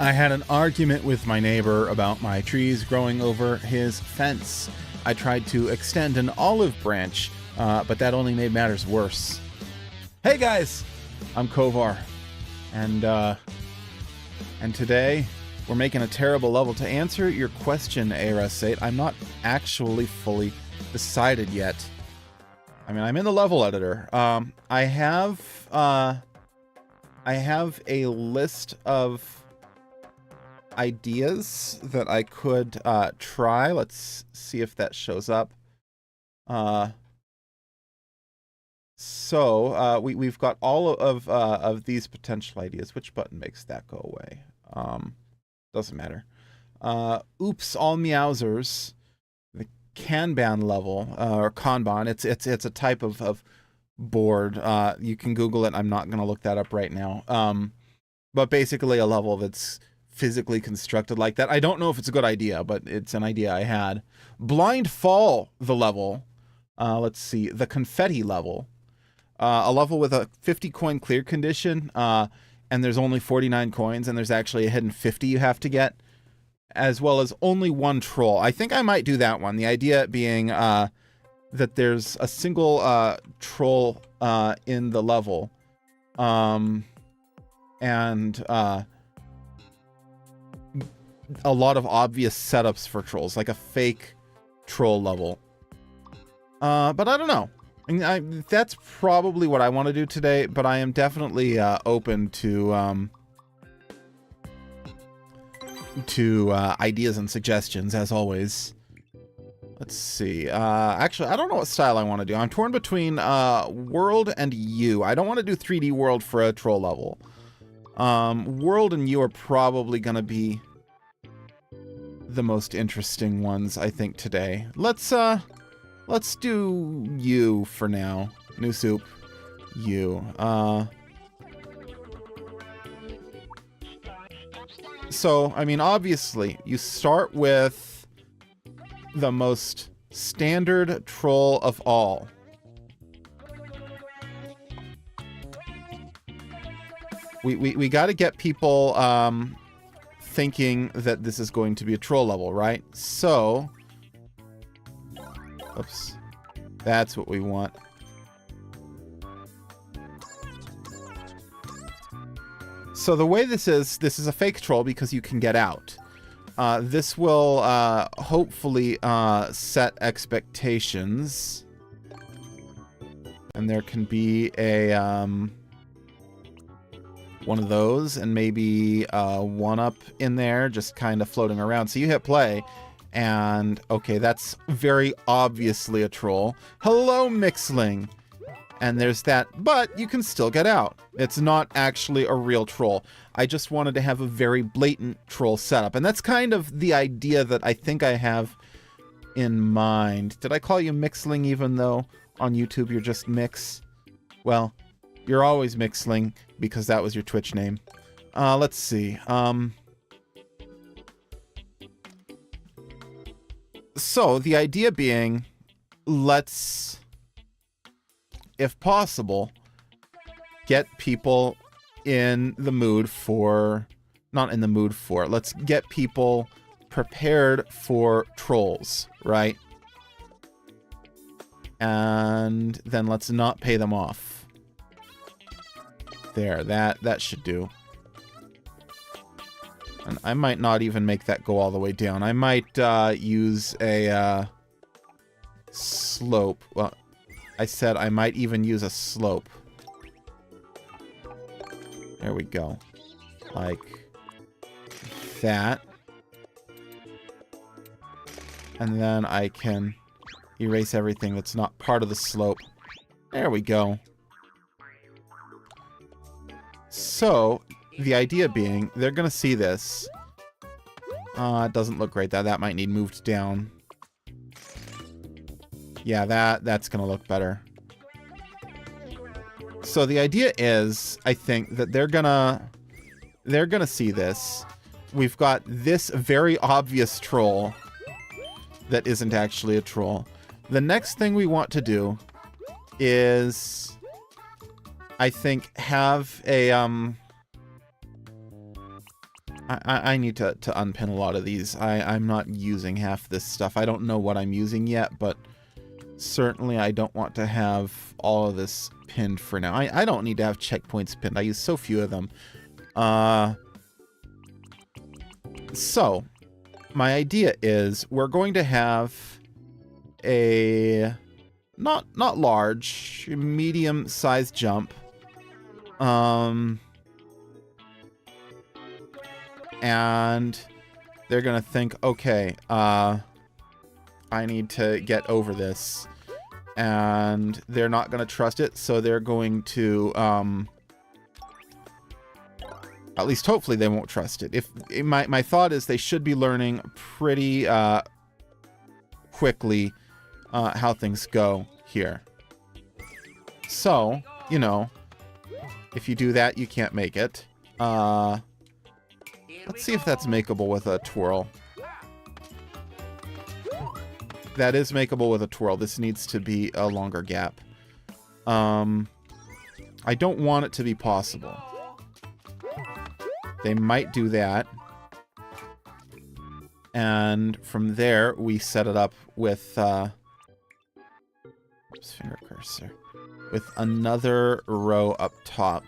I had an argument with my neighbor about my trees growing over his fence. I tried to extend an olive branch, but that only made matters worse. Hey guys, I'm Kovar, and today we're making a terrible level. To answer your question, ARS8, I'm not actually fully decided yet. I mean, I'm in the level editor. I have a list of ideas that I could try. Let's see if that shows up. So we've got all of these potential ideas. Which button makes that go away? Doesn't matter. Oops, all Meowsers. The Kanban level or Kanban. It's a type of board. You can Google it. I'm not going to look that up right now. But basically a level that's physically constructed like that. I don't know if it's a good idea, but it's an idea I had. Blind Fall, the level. Let's see, the Confetti level. A level with a 50 coin clear condition, and there's only 49 coins, and there's actually a hidden 50 you have to get, as well as only one troll. I think I might do that one. The idea being that there's a single troll in the level, and a lot of obvious setups for trolls, like a fake troll level. But I don't know. I mean, that's probably what I want to do today, but I am definitely open to ideas and suggestions, as always. Let's see. Actually, I don't know what style I want to do. I'm torn between World and U. I don't want to do 3D World for a troll level. World and U are probably going to be the most interesting ones, I think, today. Let's do U for now. New soup. U. So, I mean, obviously, you start with the most standard troll of all. We got to get people thinking that this is going to be a troll level, right? So, oops, that's what we want. So the way this is a fake troll because you can get out. This will hopefully set expectations, and there can be a one of those, and maybe one up in there just kind of floating around. So you hit play, and okay, that's very obviously a troll. Hello, Mixling. And there's that, but you can still get out. It's not actually a real troll. I just wanted to have a very blatant troll setup, and that's kind of the idea that I think I have in mind. Did I call you Mixling even though on YouTube you're just Mix? Well, you're always Mixling because that was your Twitch name. Let's see. So the idea being, let's, if possible, get people in the mood for, not in the mood for, let's get people prepared for trolls, right? And then let's not pay them off. There, that should do. And I might not even make that go all the way down. I might use a slope. Well, I said I might even use a slope. There we go. Like that. And then I can erase everything that's not part of the slope. There we go. So, the idea being, they're going to see this. It doesn't look great. That might need moved down. Yeah, that's going to look better. So the idea is, I think, that they're gonna see this. We've got this very obvious troll that isn't actually a troll. The next thing we want to do is, I think, have a I need to unpin a lot of these. I'm not using half this stuff. I don't know what I'm using yet, but certainly I don't want to have all of this pinned for now. I don't need to have checkpoints pinned. I use so few of them. So, my idea is we're going to have a not large, medium-sized jump. And they're gonna think, okay, I need to get over this, and they're not gonna trust it, so they're going to, at least hopefully they won't trust it. My thought is they should be learning pretty quickly how things go here. So, you know, if you do that, you can't make it. Let's see if that's makeable with a twirl. That is makeable with a twirl. This needs to be a longer gap. I don't want it to be possible. They might do that. And from there, we set it up with... oops, finger cursor. With another row up top.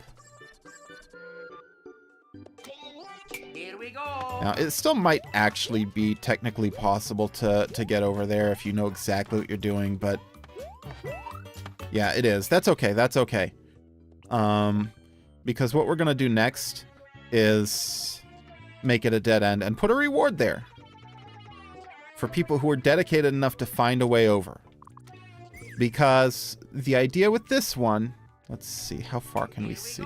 Now, it still might actually be technically possible to get over there if you know exactly what you're doing, but... yeah, it is. That's okay. That's okay. Because what we're going to do next is make it a dead end and put a reward there for people who are dedicated enough to find a way over. Because the idea with this one... let's see. How far can we see?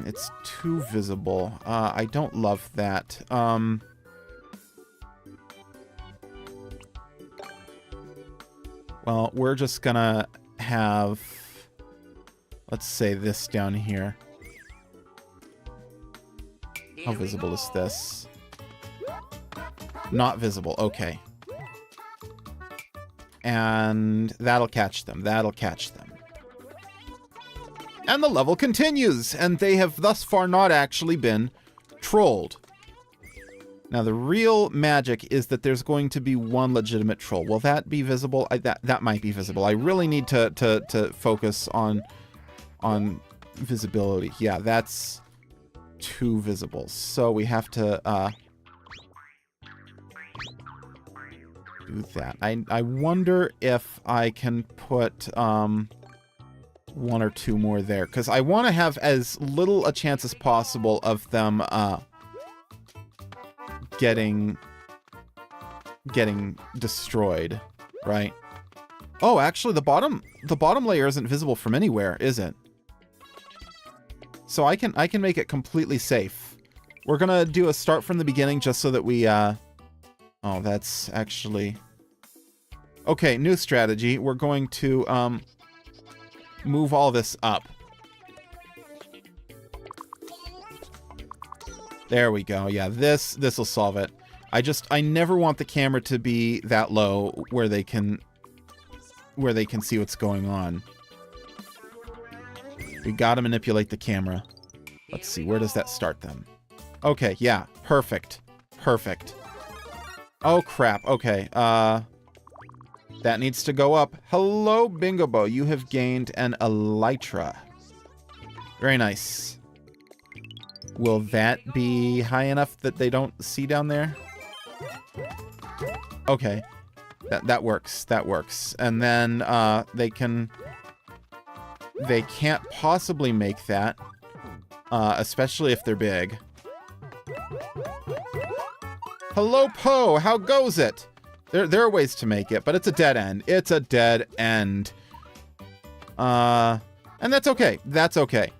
It's too visible. I don't love that. Well, we're just gonna have... let's say this down here. How visible is this? Not visible. Okay. And that'll catch them. That'll catch them. And the level continues, and they have thus far not actually been trolled. Now, the real magic is that there's going to be one legitimate troll. Will that be visible? That might be visible. I really need to focus on visibility. Yeah, that's too visible. So we have to do that. I wonder if I can put... one or two more there, because I want to have as little a chance as possible of them getting destroyed, right? Oh, actually, the bottom layer isn't visible from anywhere, is it? So I can make it completely safe. We're gonna do a start from the beginning just so that we oh, that's actually okay. New strategy. We're going to move all this up. There we go. Yeah, this will solve it. I never want the camera to be that low where they can see what's going on. We gotta manipulate the camera. Let's see, where does that start them? Okay, yeah, perfect. Perfect. Oh crap, okay. That needs to go up. Hello, Bingobo. You have gained an Elytra. Very nice. Will that be high enough that they don't see down there? Okay. That works. That works. And then they can't possibly make that. Especially if they're big. Hello, Poe. How goes it? There are ways to make it, but it's a dead end. It's a dead end. And that's okay. That's okay.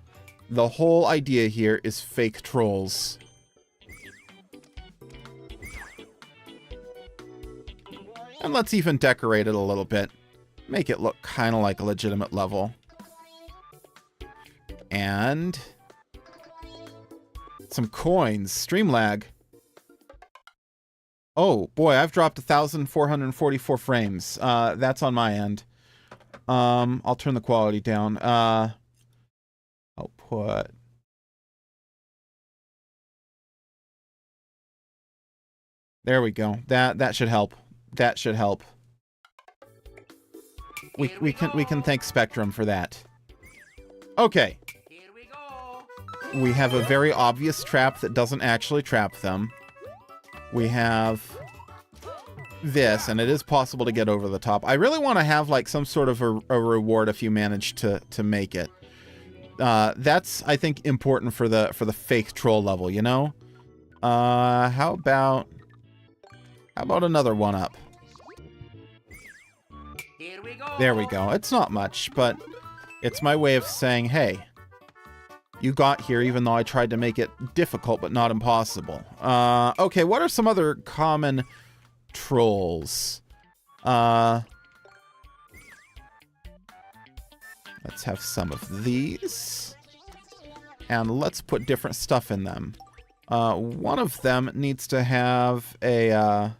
The whole idea here is fake trolls. And let's even decorate it a little bit. Make it look kind of like a legitimate level. And some coins. Streamlag. Oh, boy, I've dropped 1,444 frames. That's on my end. I'll turn the quality down. I'll put There we go. That should help. That should help. We can thank Spectrum for that. Okay. Here we go. We have a very obvious trap that doesn't actually trap them. We have this, and it is possible to get over the top. I really want to have like some sort of a reward if you manage to make it. That's, I think, important for the fake troll level, you know? How about another one up? Here we go. There we go. It's not much, but it's my way of saying, hey, you got here even though I tried to make it difficult but not impossible. Okay, what are some other common trolls? Let's have some of these. And let's put different stuff in them. One of them needs to have a...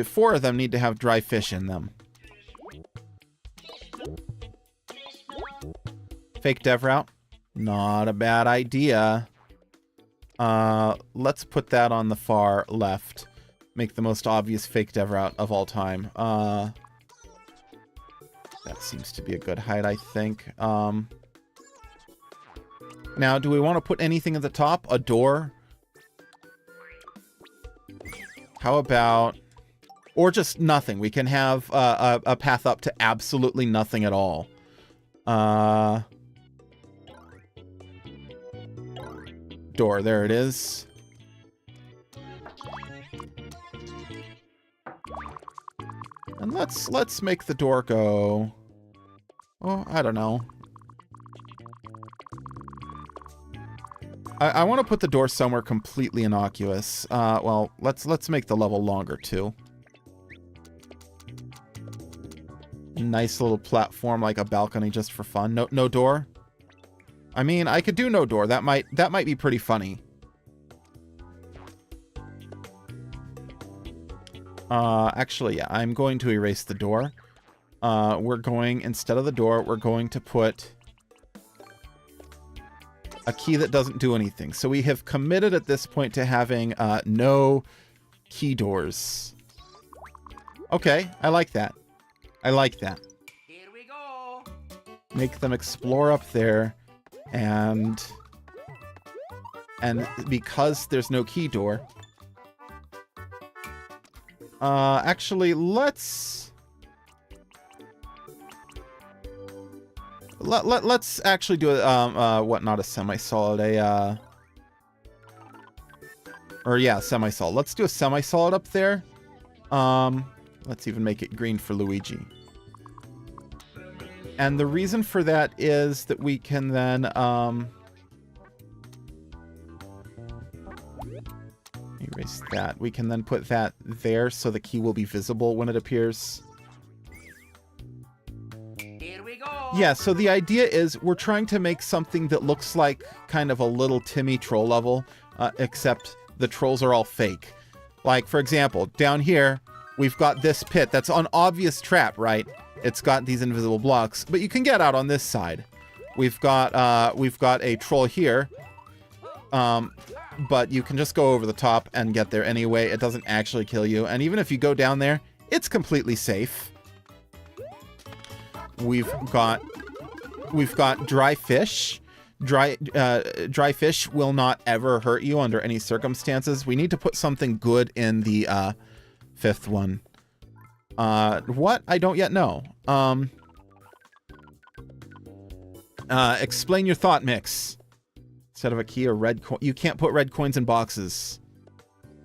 4 of them need to have dry fish in them. Fake dev route? Not a bad idea. Let's put that on the far left. Make the most obvious fake dev route of all time. That seems to be a good height, I think. Now, do we want to put anything at the top? A door? How about... Or just nothing. We can have a path up to absolutely nothing at all. Door, there it is. And let's make the door go... Oh, I don't know. I want to put the door somewhere completely innocuous. Well, let's make the level longer too. Nice little platform, like a balcony, just for fun. No door. I mean, I could do no door. That might be pretty funny. Actually, yeah, I'm going to erase the door. We're going, instead of the door, we're going to put a key that doesn't do anything. So we have committed at this point to having no key doors. Okay, I like that. I like that. Here we go. Make them explore up there, and because there's no key door, actually let's actually do a what, not a semi-solid, or yeah, semi-solid. Let's do a semi-solid up there. Let's even make it green for Luigi. And the reason for that is that we can then erase that. We can then put that there so the key will be visible when it appears. Here we go. Yeah, so the idea is we're trying to make something that looks like kind of a little Timmy troll level, except the trolls are all fake. Like, for example, down here, we've got this pit that's an obvious trap, right? It's got these invisible blocks, but you can get out on this side. We've got a troll here, but you can just go over the top and get there anyway. It doesn't actually kill you, and even if you go down there, it's completely safe. We've got dry fish. Dry fish will not ever hurt you under any circumstances. We need to put something good in the 5th one. What? I don't yet know. Explain your thought, Mix. Instead of a key or red coin. You can't put red coins in boxes.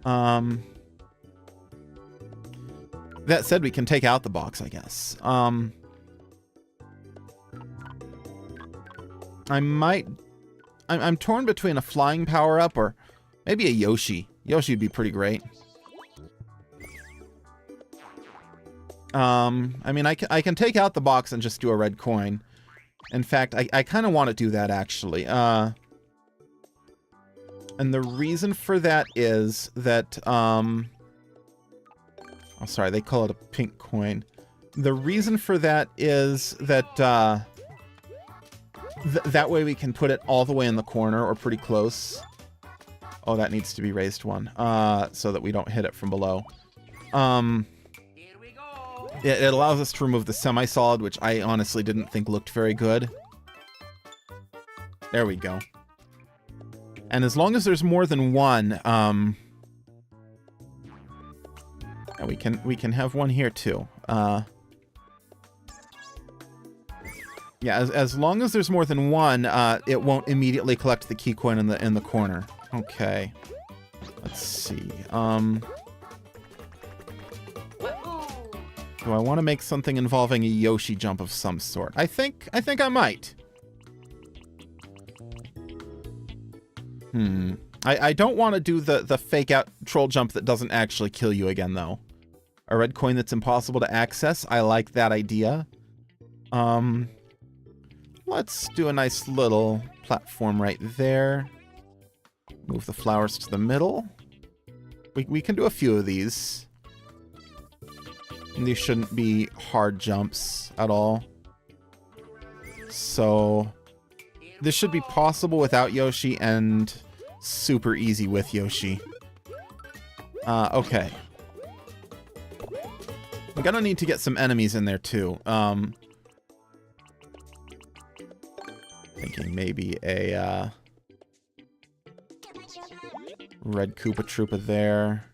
That said, we can take out the box, I guess. I'm torn between a flying power-up or maybe a Yoshi. Yoshi would be pretty great. I mean, I can take out the box and just do a red coin. In fact, I kind of want to do that, actually. And the reason for that is that, oh, sorry, they call it a pink coin. The reason for that is that, that way we can put it all the way in the corner or pretty close. Oh, that needs to be raised one, so that we don't hit it from below. Here we go. It allows us to remove the semi-solid, which I honestly didn't think looked very good. There we go. And as long as there's more than one, and we can have one here too. Yeah, as long as there's more than one, it won't immediately collect the key coin in the corner. Okay. Let's see. Do I want to make something involving a Yoshi jump of some sort? I think I might. I don't want to do the fake out troll jump that doesn't actually kill you again, though. A red coin that's impossible to access. I like that idea. Let's do a nice little platform right there. Move the flowers to the middle. We can do a few of these. And these shouldn't be hard jumps at all. So this should be possible without Yoshi and super easy with Yoshi. Okay. We're gonna need to get some enemies in there too. Thinking maybe a red Koopa Troopa there.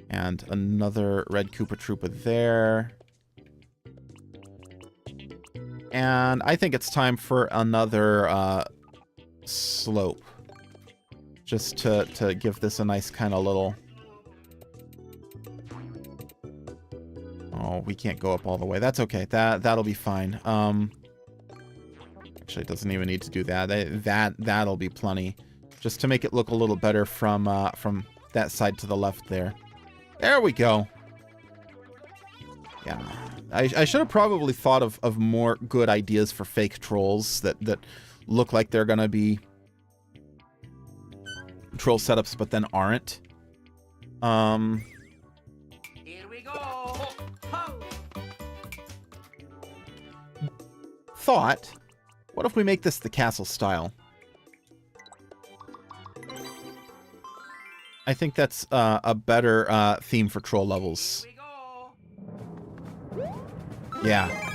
And another red Koopa Troopa there. And I think it's time for another slope. Just to give this a nice kind of little... Oh, we can't go up all the way. That's okay. That'll be fine. Actually, it doesn't even need to do that. That'll be plenty. Just to make it look a little better from that side to the left there. There we go. Yeah. I should have probably thought of more good ideas for fake trolls that look like they're gonna be troll setups but then aren't. Here we go. Thought, what if we make this the castle style? I think that's a better theme for troll levels. Yeah.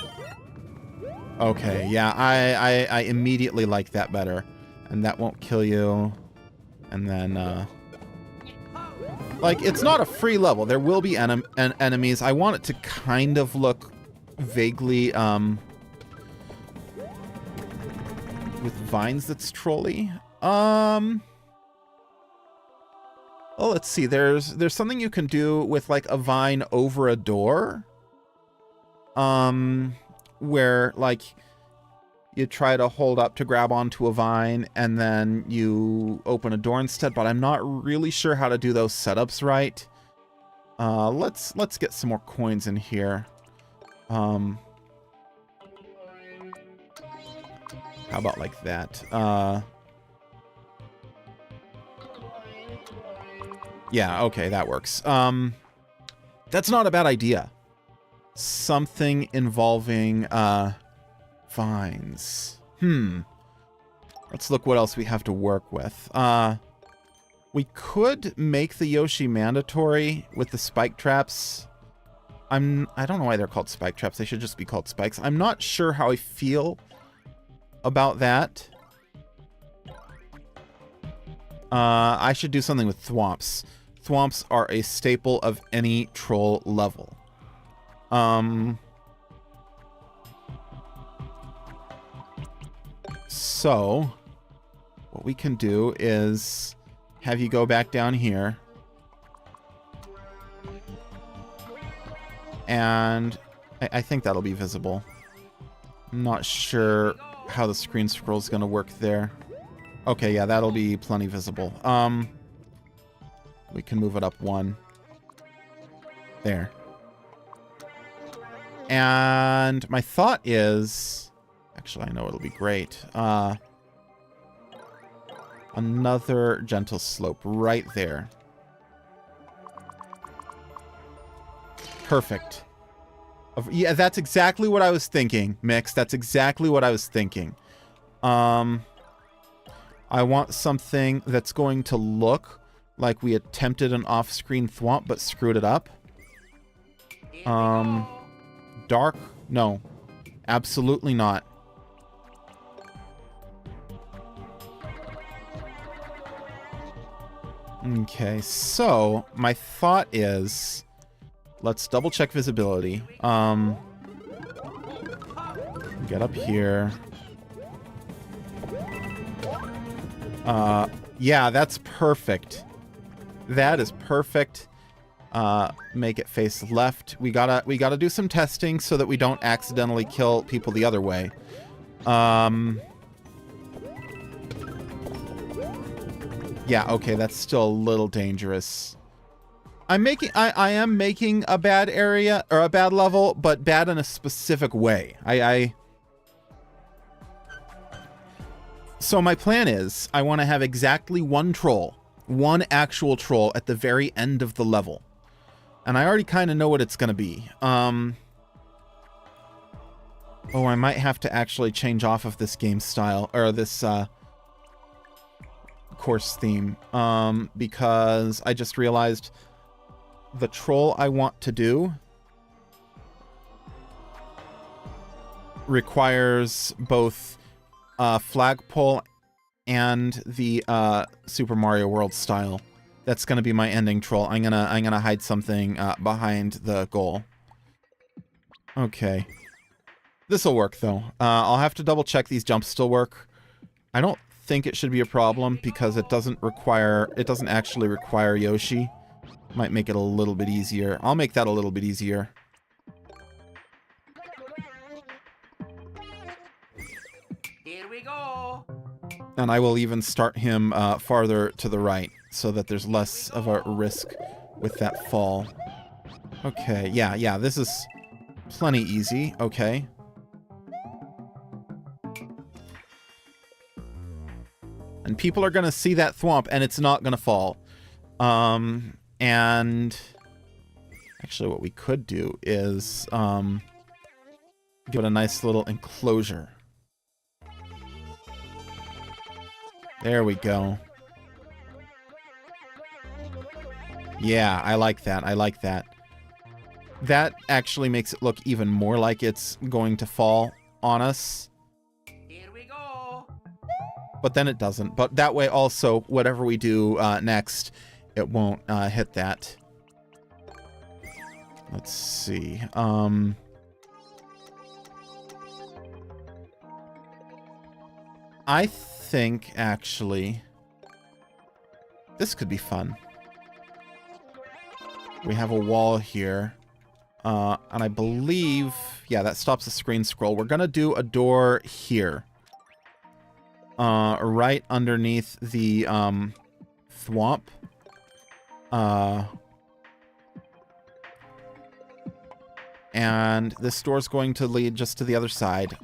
Okay, yeah, I immediately like that better. And that won't kill you. And then, like, it's not a free level. There will be enemies. I want it to kind of look vaguely, with vines that's trolly. Oh, let's see. There's something you can do with like a vine over a door. Where like you try to hold up to grab onto a vine and then you open a door instead, but I'm not really sure how to do those setups right. Let's get some more coins in here. How about like that? Yeah, okay, that works. That's not a bad idea. Something involving, vines. Let's look what else we have to work with. We could make the Yoshi mandatory with the spike traps. I don't know why they're called spike traps. They should just be called spikes. I'm not sure how I feel about that. I should do something with thwomps. Thwomps are a staple of any troll level. So what we can do is have you go back down here. And I think that'll be visible. I'm not sure how the screen scroll is going to work there. Okay, yeah, that'll be plenty visible. We can move it up one. There. And my thought is... Actually, I know it'll be great. Another gentle slope right there. Perfect. Yeah, that's exactly what I was thinking, Mix. That's exactly what I was thinking. I want something that's going to look like we attempted an off-screen thwomp but screwed it up. Here we go. Dark? No. Absolutely not. Okay, so my thought is, let's double check visibility. Get up here. Yeah, that's perfect. That is perfect. Make it face left. We gotta do some testing so that we don't accidentally kill people the other way. Yeah, okay, that's still a little dangerous. I am making a bad area, or a bad level, but bad in a specific way. So my plan is, I want to have exactly one troll, one actual troll at the very end of the level. And I already kind of know what it's going to be. Oh, I might have to actually change off of this game style, or this, course theme, because I just realized the troll I want to do requires both flagpole and the Super Mario World style. That's gonna be my ending troll. I'm gonna hide something behind the goal. Okay, this will work though. I'll have to double check these jumps still work. I don't think it should be a problem because it doesn't actually require Yoshi. Might make it a little bit easier. I'll make that a little bit easier. Here we go. And I will even start him farther to the right so that there's less of a risk with that fall. Okay, yeah, this is plenty easy. Okay. And people are going to see that thwomp and it's not going to fall. And actually what we could do is give it a nice little enclosure. There we go. Yeah, I like that. I like that. That actually makes it look even more like it's going to fall on us. Here we go. But then it doesn't. But that way also, whatever we do next, it won't hit that. Let's see. I think, actually, this could be fun. We have a wall here. And I believe, yeah, that stops the screen scroll. We're going to do a door here. Right underneath the thwomp. And this door's going to lead just to the other side.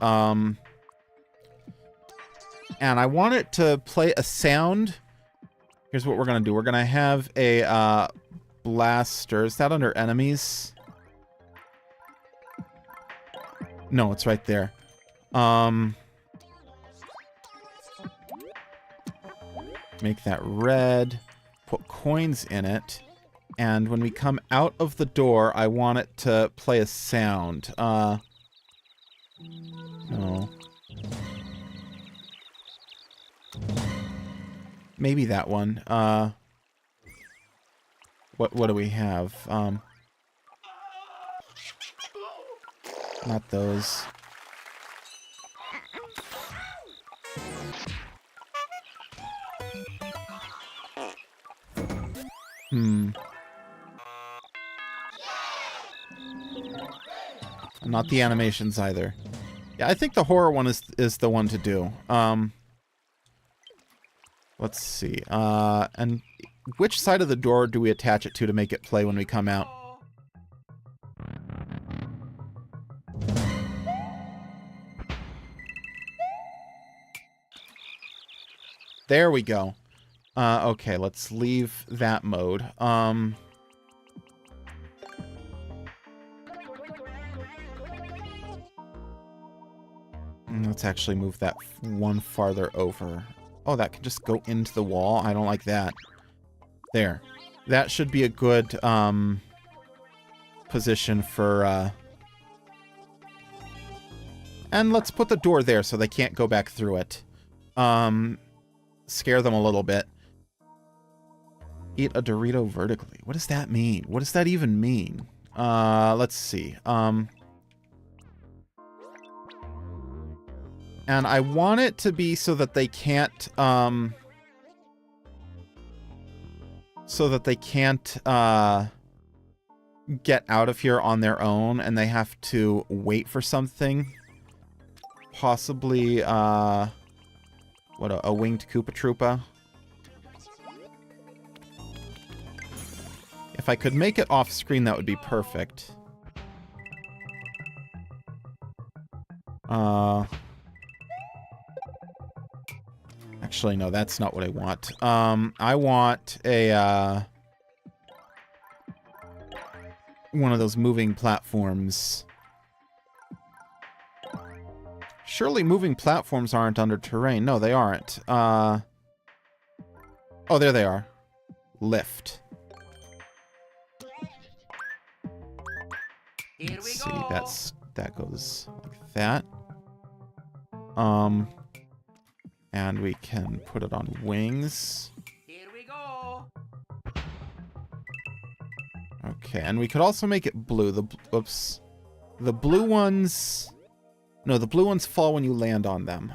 And I want it to play a sound. Here's what we're going to do. We're going to have a blaster. Is that under enemies? No, it's right there. Make that red. Put coins in it. And when we come out of the door, I want it to play a sound. No. Maybe that one. What do we have? Not those. Not the animations either. Yeah, I think the horror one is the one to do. Let's see. And which side of the door do we attach it to make it play when we come out? There we go. Okay, let's leave that mode. Let's actually move that one farther over. Oh, that can just go into the wall. I don't like that. There. That should be a good position for... And let's put the door there so they can't go back through it. Scare them a little bit. Eat a Dorito vertically. What does that mean? What does that even mean? Let's see. And I want it to be so that they can't, get out of here on their own, and they have to wait for something. Possibly, what, a winged Koopa Troopa? If I could make it off screen, that would be perfect. Actually, no, that's not what I want. I want a, one of those moving platforms. Surely moving platforms aren't under terrain. No, they aren't. Oh, there they are. Lift. Here Let's we see, go. that goes like that. And we can put it on wings. Here we go. Okay, and we could also make it blue. Oops. The blue ones... No, the blue ones fall when you land on them.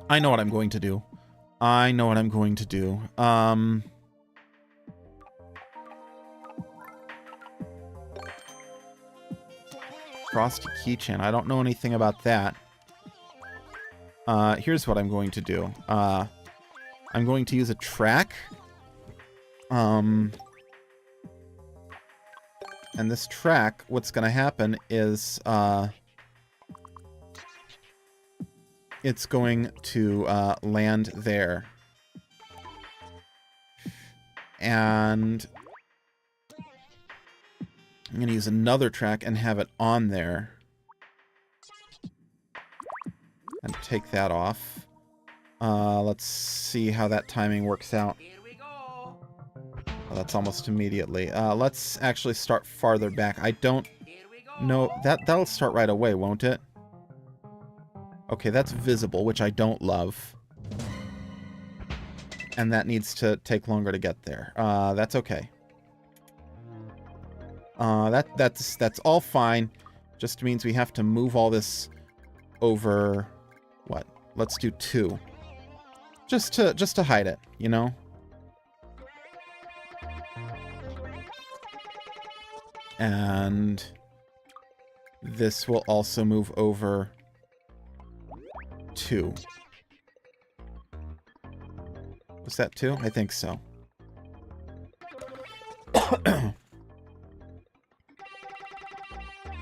I know what I'm going to do. Frosty keychain. I don't know anything about that. Here's what I'm going to do. I'm going to use a track. And this track, what's going to happen is, it's going to land there. And I'm going to use another track and have it on there. And take that off. Let's see how that timing works out. Here we go. Oh, that's almost immediately. Let's actually start farther back. I don't Here we go. know. That'll start right away, won't it? Okay, that's visible, which I don't love. And that needs to take longer to get there. That's okay. That's all fine. Just means we have to move all this over... What? Let's do 2. Just to hide it, you know? And this will also move over 2. Was that 2? I think so.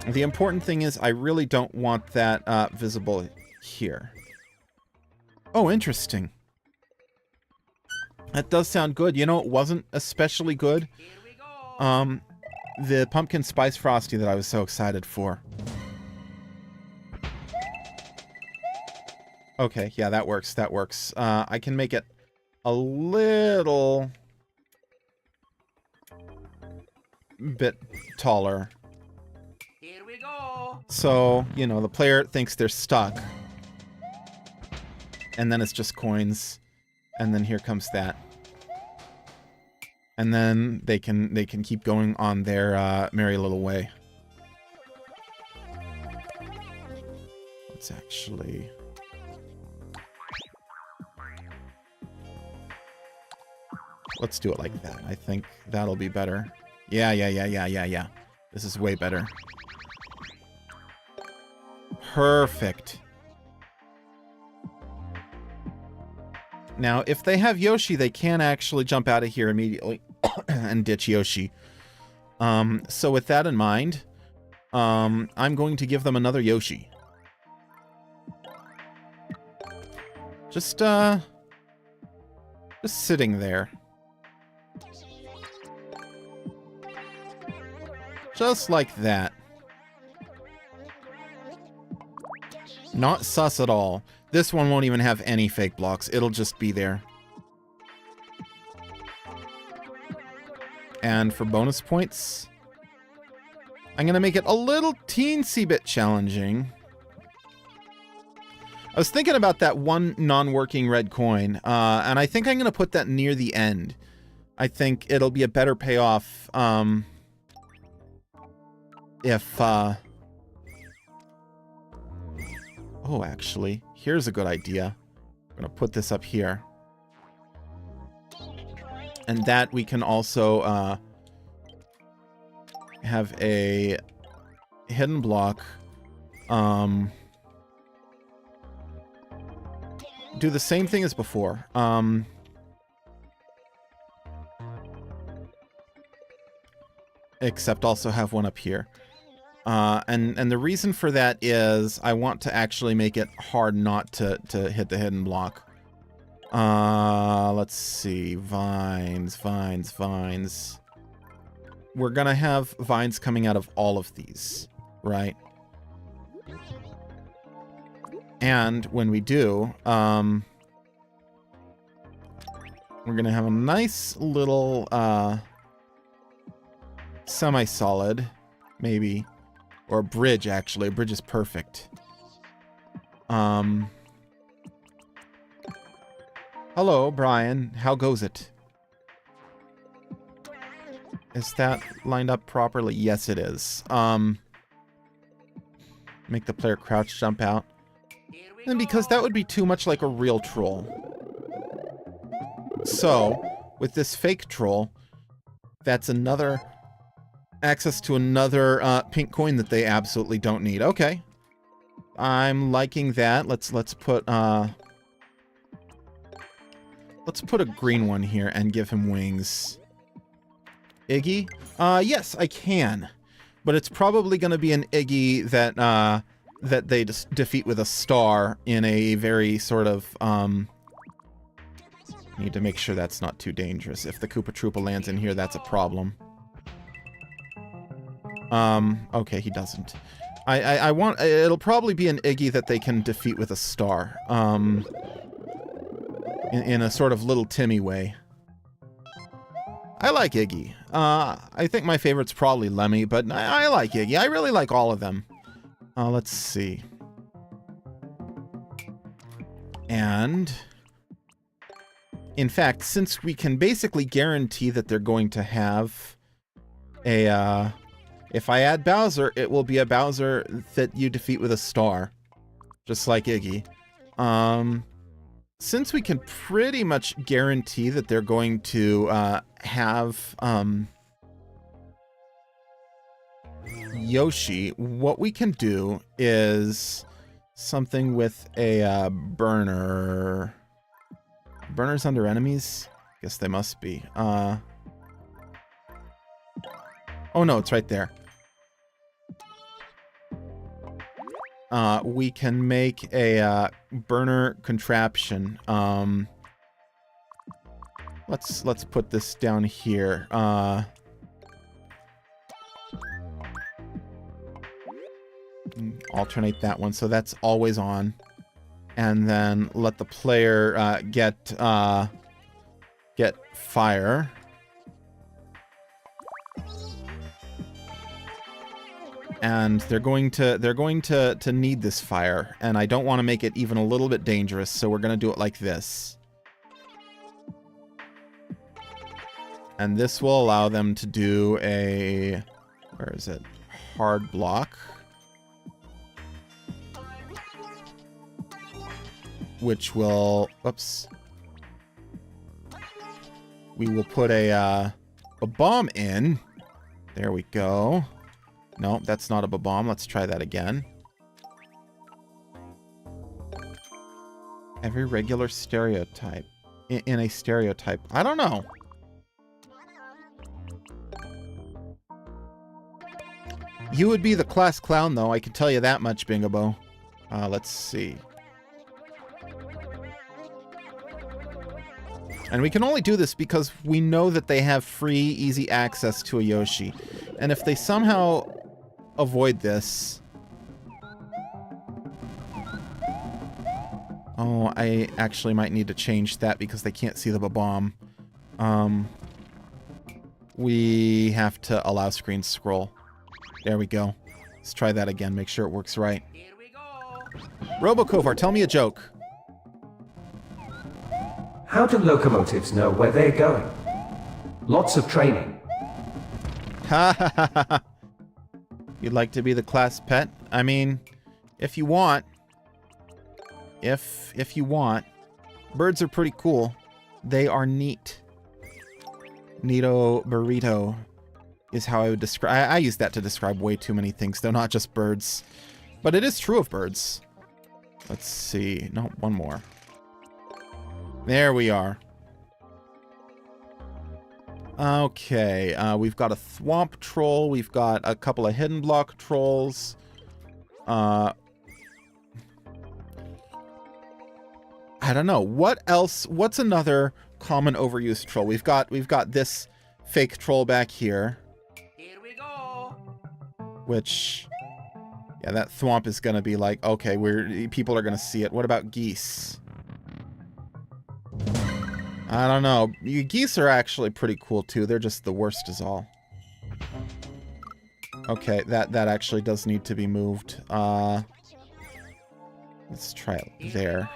The important thing is I really don't want that visible here. Oh, interesting. That does sound good. You know, it wasn't especially good. Here we go. The pumpkin spice frosty that I was so excited for. Okay, yeah, that works. That works. I can make it a little bit taller. Here we go. So, you know, the player thinks they're stuck. And then it's just coins. And then here comes that. And then they can keep going on their merry little way. Let's actually... Let's do it like that. I think that'll be better. Yeah. This is way better. Perfect. Now, if they have Yoshi, they can actually jump out of here immediately and ditch Yoshi. So with that in mind, I'm going to give them another Yoshi. Just sitting there. Just like that. Not sus at all. This one won't even have any fake blocks. It'll just be there. And for bonus points, I'm going to make it a little teensy bit challenging. I was thinking about that one non-working red coin, and I think I'm going to put that near the end. I think it'll be a better payoff if... Oh, actually, here's a good idea. I'm going to put this up here. And that we can also have a hidden block. Do the same thing as before. Except also have one up here. And the reason for that is I want to actually make it hard not to hit the hidden block. Let's see. Vines. We're gonna have vines coming out of all of these, right? And when we do, we're gonna have a nice little semi-solid, maybe, or a bridge, actually. A bridge is perfect. Hello, Brian. How goes it? Is that lined up properly? Yes, it is. Make the player crouch jump out. And because that would be too much like a real troll. So, with this fake troll, that's another access to another pink coin that they absolutely don't need. Okay. I'm liking that. Let's put a green one here and give him wings. Iggy? Yes, I can. But it's probably going to be an Iggy that that they defeat with a star in a very sort of need to make sure that's not too dangerous. If the Koopa Troopa lands in here, that's a problem. Okay, he doesn't. I want... It'll probably be an Iggy that they can defeat with a star. In a sort of Little Timmy way. I like Iggy. I think my favorite's probably Lemmy, but I like Iggy. I really like all of them. Let's see. And... in fact, since we can basically guarantee that they're going to have a... if I add Bowser, it will be a Bowser that you defeat with a star. Just like Iggy. Since we can pretty much guarantee that they're going to have Yoshi, what we can do is something with a burner. Burners under enemies? Guess they must be. Oh no, it's right there. We can make a burner contraption. Let's put this down here. Alternate that one so that's always on, and then let the player get fire. And they're going to need this fire, and I don't want to make it even a little bit dangerous, so we're going to do it like this. And this will allow them to do a, where is it? Hard block. Which will, oops. We will put a bomb in. There we go. No, that's not a bomb. Let's try that again. Every regular stereotype. In a stereotype. I don't know. You would be the class clown, though. I can tell you that much, Bingabo. Let's see. And we can only do this because we know that they have free, easy access to a Yoshi. And if they somehow avoid this, Oh, I actually might need to change that because they can't see the bomb. We have to allow screen scroll. There we go. Let's try that again. Make sure it works right. Here we go. Robocovar, tell me a joke. How do locomotives know where they're going? Lots of training. Ha ha ha ha. You'd like to be the class pet? I mean, if you want. If you want. Birds are pretty cool. They are neat. Neato burrito is how I would describe. I use that to describe way too many things, though, not just birds. But it is true of birds. Let's see. No, one more. There we are. Okay, we've got a Thwomp troll. We've got a couple of hidden block trolls. I don't know. What else? What's another common overused troll? We've got this fake troll back here. Here we go. Which, yeah, that Thwomp is gonna be like, okay, people are gonna see it. What about geese? I don't know. Geese are actually pretty cool too. They're just the worst is all. Okay, that actually does need to be moved. Let's try it there.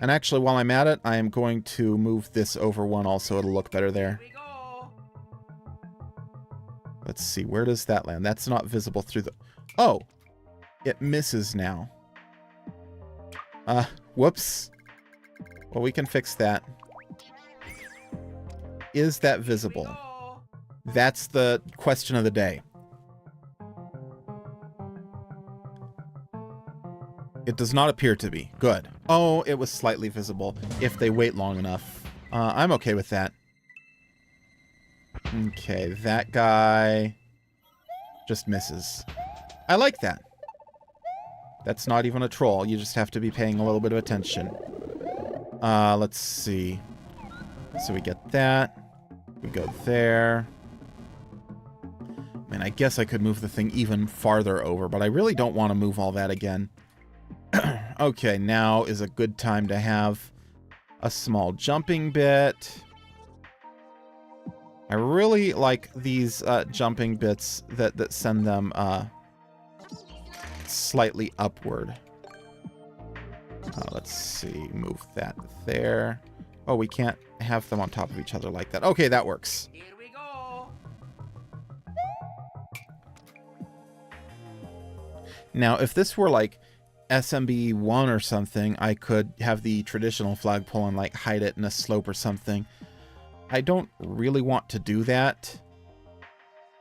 And actually, while I'm at it, I am going to move this over one also. It'll look better there. Here we go. Let's see. Where does that land? That's not visible through the... Oh! It misses now. Whoops. Well, we can fix that. Is that visible? That's the question of the day. It does not appear to be. Good. Oh, it was slightly visible if they wait long enough. I'm okay with that. Okay, that guy just misses. I like that. That's not even a troll. You just have to be paying a little bit of attention. Let's see. So we get that. We go there. Man, I guess I could move the thing even farther over, but I really don't want to move all that again. Okay, now is a good time to have a small jumping bit. I really like these jumping bits that send them slightly upward. Let's see, move that there. Oh, we can't have them on top of each other like that. Okay, that works. Here we go. Now, if this were like SMB1 or something, I could have the traditional flagpole and like hide it in a slope or something. I don't really want to do that.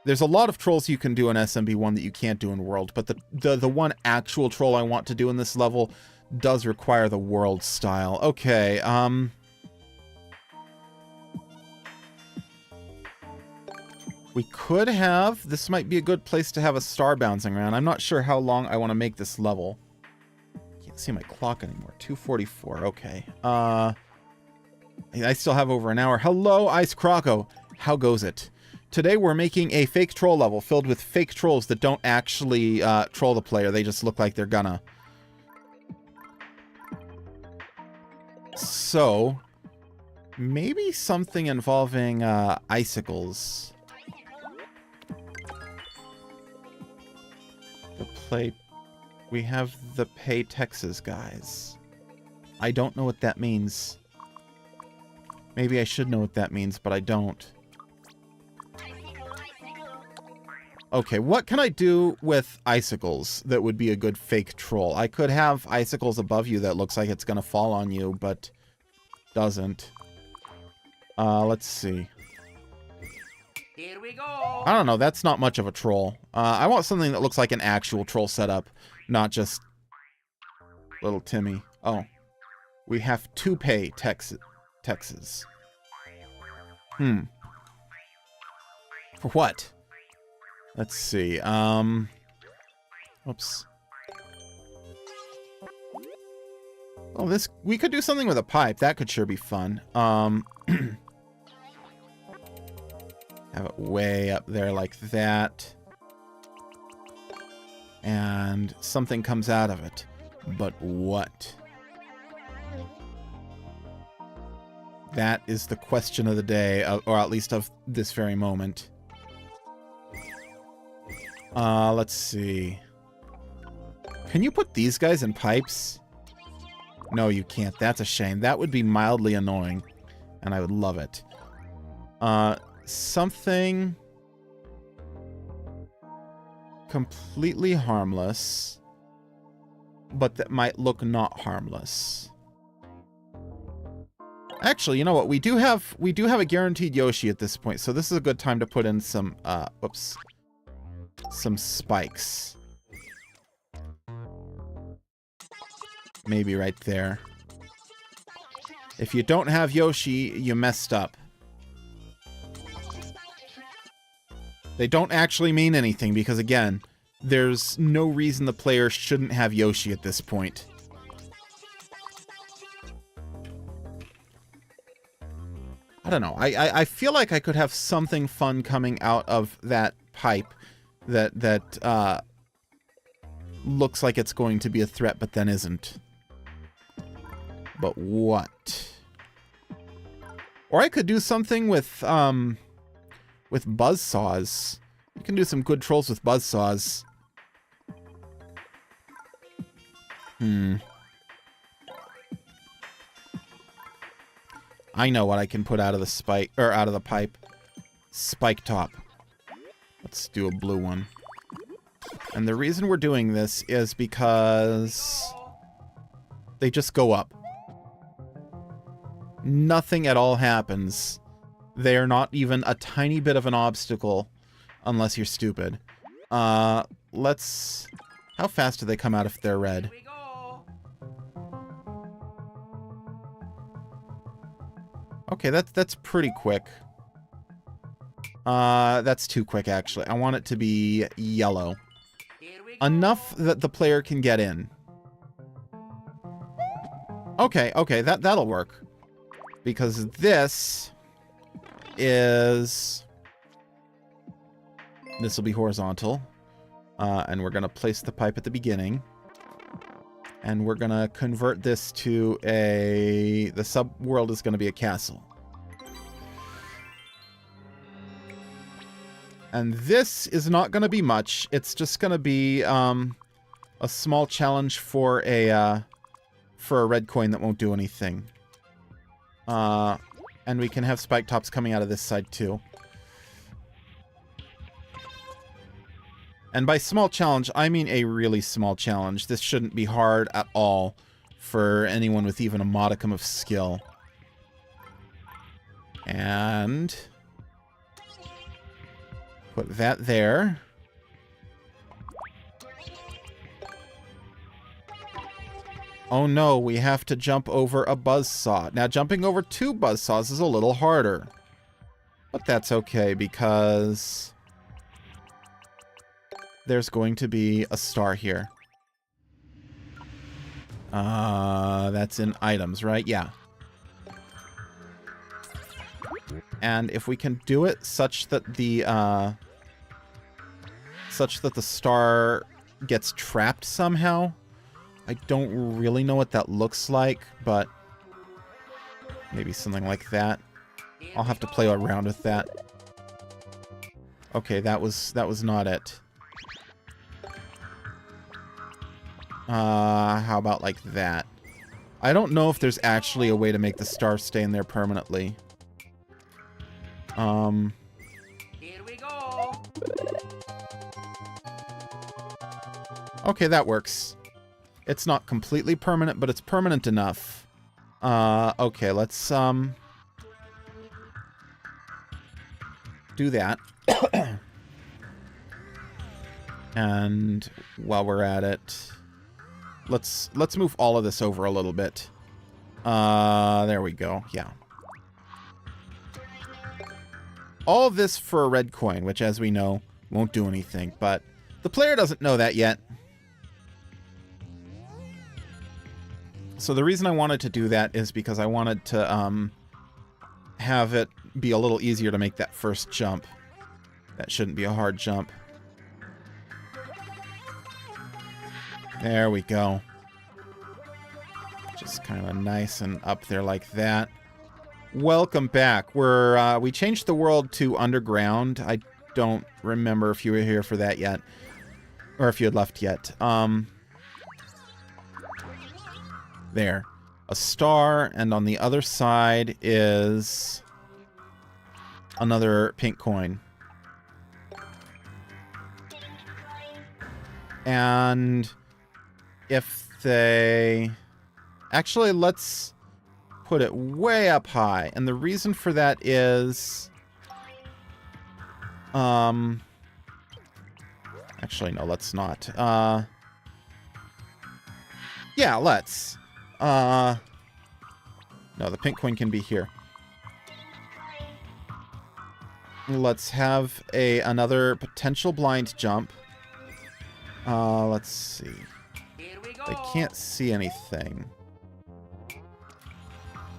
There's a lot of trolls you can do in SMB1 that you can't do in World, but the one actual troll I want to do in this level does require the World style. Okay, we could have... This might be a good place to have a star bouncing around. I'm not sure how long I want to make this level. Can't see my clock anymore. 2:44. Okay. I still have over an hour. Hello, Ice Croco. How goes it? Today we're making a fake troll level filled with fake trolls that don't actually troll the player. They just look like they're gonna. So, maybe something involving icicles. We have the Pay Texas guys. I don't know what that means. Maybe I should know what that means, but I don't. Okay, what can I do with icicles that would be a good fake troll? I could have icicles above you that looks like it's gonna fall on you, but doesn't. Let's see. Here we go. I don't know, that's not much of a troll. I want something that looks like an actual troll setup, not just little Timmy. Oh, we have to pay Texas. For what? Let's see. Oops. Oh, we could do something with a pipe. That could sure be fun. Have it way up there like that. And something comes out of it. But what? That is the question of the day, or at least of this very moment. Let's see. Can you put these guys in pipes? No, you can't. That's a shame. That would be mildly annoying, and I would love it. Something completely harmless, but that might look not harmless. Actually, you know what? We do have a guaranteed Yoshi at this point, so this is a good time to put in some some spikes. Maybe right there. If you don't have Yoshi, you messed up. They don't actually mean anything because, again, there's no reason the player shouldn't have Yoshi at this point. I don't know. I feel like I could have something fun coming out of that pipe that looks like it's going to be a threat, but then isn't. But what? Or I could do something with buzzsaws. You can do some good trolls with buzzsaws. I know what I can put out of the spike, or out of the pipe. Spike top. Let's do a blue one. And the reason we're doing this is because they just go up. Nothing at all happens. They are not even a tiny bit of an obstacle unless you're stupid. Let's... How fast do they come out if they're red? Here we go. Okay, that's pretty quick. That's too quick, actually. I want it to be yellow. Here we go. Enough that the player can get in. Okay, that'll work. Because this is... This will be horizontal. And we're going to place the pipe at the beginning. And we're going to convert this to a... The sub-world is going to be a castle. And this is not going to be much. It's just going to be a small challenge for a red coin that won't do anything. And we can have spike tops coming out of this side too. And by small challenge, I mean a really small challenge. This shouldn't be hard at all for anyone with even a modicum of skill. And... put that there. Oh no, we have to jump over a buzzsaw. Now, jumping over 2 buzzsaws is a little harder. But that's okay, because... there's going to be a star here. That's in items, right? Yeah. And if we can do it such that the star gets trapped somehow, I don't really know what that looks like, but maybe something like that. I'll have to play around with that. Okay, that was not it. How about like that? I don't know if there's actually a way to make the star stay in there permanently. Here we go. Okay, that works. It's not completely permanent, but it's permanent enough. Okay, let's, do that. And while we're at it, let's move all of this over a little bit. There we go. Yeah. All of this for a red coin, which, as we know, won't do anything, but the player doesn't know that yet. So the reason I wanted to do that is because I wanted to have it be a little easier to make that first jump. That shouldn't be a hard jump. There we go. Just kind of nice and up there like that. Welcome back. We changed the world to underground. I don't remember if you were here for that yet, or if you had left yet. There. A star, and on the other side is another pink coin. And if they... Actually, let's put it way up high. And the reason for that is... Actually, no, let's not. Yeah, let's. No, the pink coin can be here. Let's have another potential blind jump. Let's see. Here we go. They can't see anything.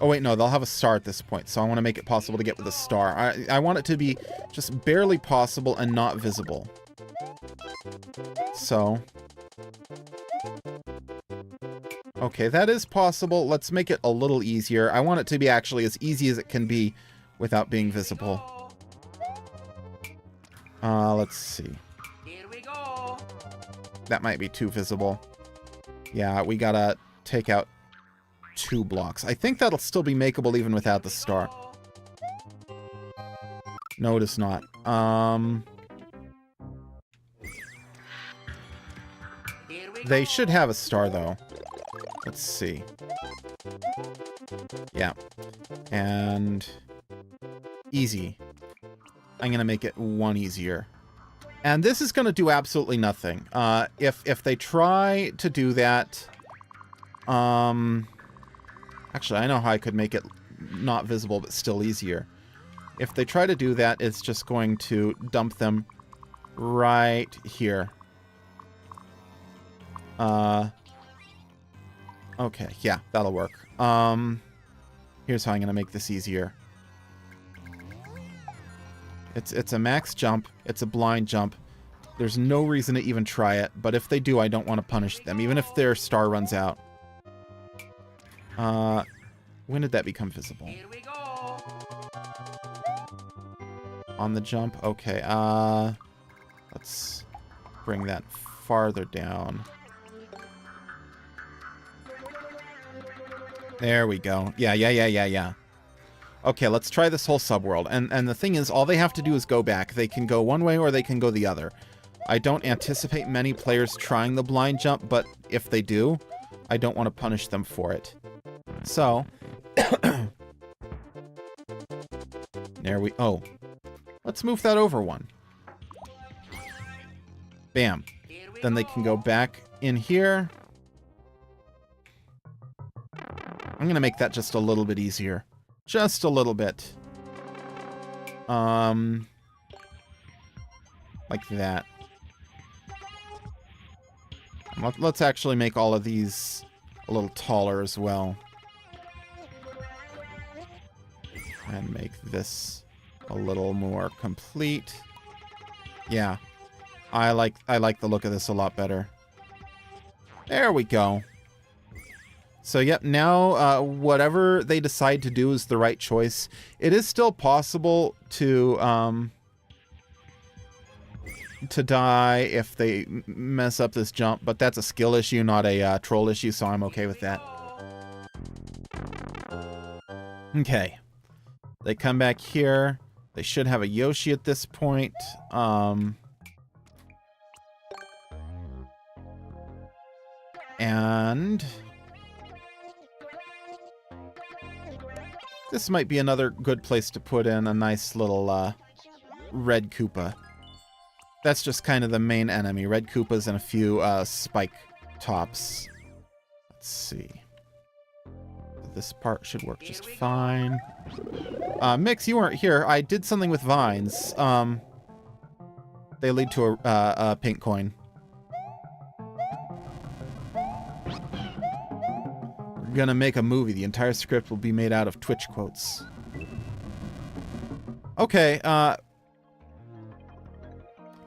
Oh, wait, no, they'll have a star at this point, so I want to make it possible to get with a star. I want it to be just barely possible and not visible. So... Okay, that is possible. Let's make it a little easier. I want it to be actually as easy as it can be without being visible. Let's see. Here we go. That might be too visible. Yeah, we gotta take out 2 blocks. I think that'll still be makeable even without the star. No, it is not. Here we They go. should have a star, though. Let's see. Yeah. And... easy. I'm gonna make it 1 easier. And this is gonna do absolutely nothing. If they try to do that... Actually, I know how I could make it not visible, but still easier. If they try to do that, it's just going to dump them right here. Okay, yeah, that'll work. Here's how I'm gonna make this easier. It's a max jump. It's a blind jump. There's no reason to even try it, but if they do, I don't want to punish them, even if their star runs out. When did that become visible? Here we go. On the jump? Okay, let's bring that farther down. There we go. Yeah. Okay, let's try this whole subworld. And the thing is, all they have to do is go back. They can go one way or they can go the other. I don't anticipate many players trying the blind jump, but if they do, I don't want to punish them for it. So... there we... Oh. Let's move that over 1. Bam. Here we Then they go. can go back in here. I'm gonna make that just a little bit easier. Just a little bit. Like that. Let's actually make all of these a little taller as well. And make this a little more complete. Yeah. I like the look of this a lot better. There we go. So, yep, now whatever they decide to do is the right choice. It is still possible to die if they mess up this jump, but that's a skill issue, not a troll issue, so I'm okay with that. Okay. They come back here. They should have a Yoshi at this point. And... this might be another good place to put in a nice little red Koopa. That's just kind of the main enemy. Red Koopas and a few spike tops. Let's see. This part should work just fine. Mix, you weren't here. I did something with vines. They lead to a pink coin. We're gonna make a movie. The entire script will be made out of Twitch quotes. Okay, well,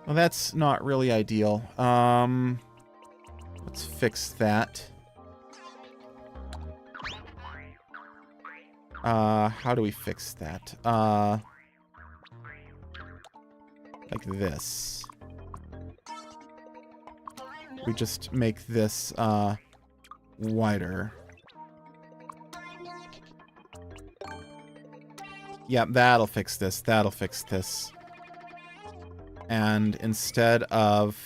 that's not really ideal. Let's fix that. How do we fix that? Like this. We just make this, wider. Yep, that'll fix this. That'll fix this. And instead of...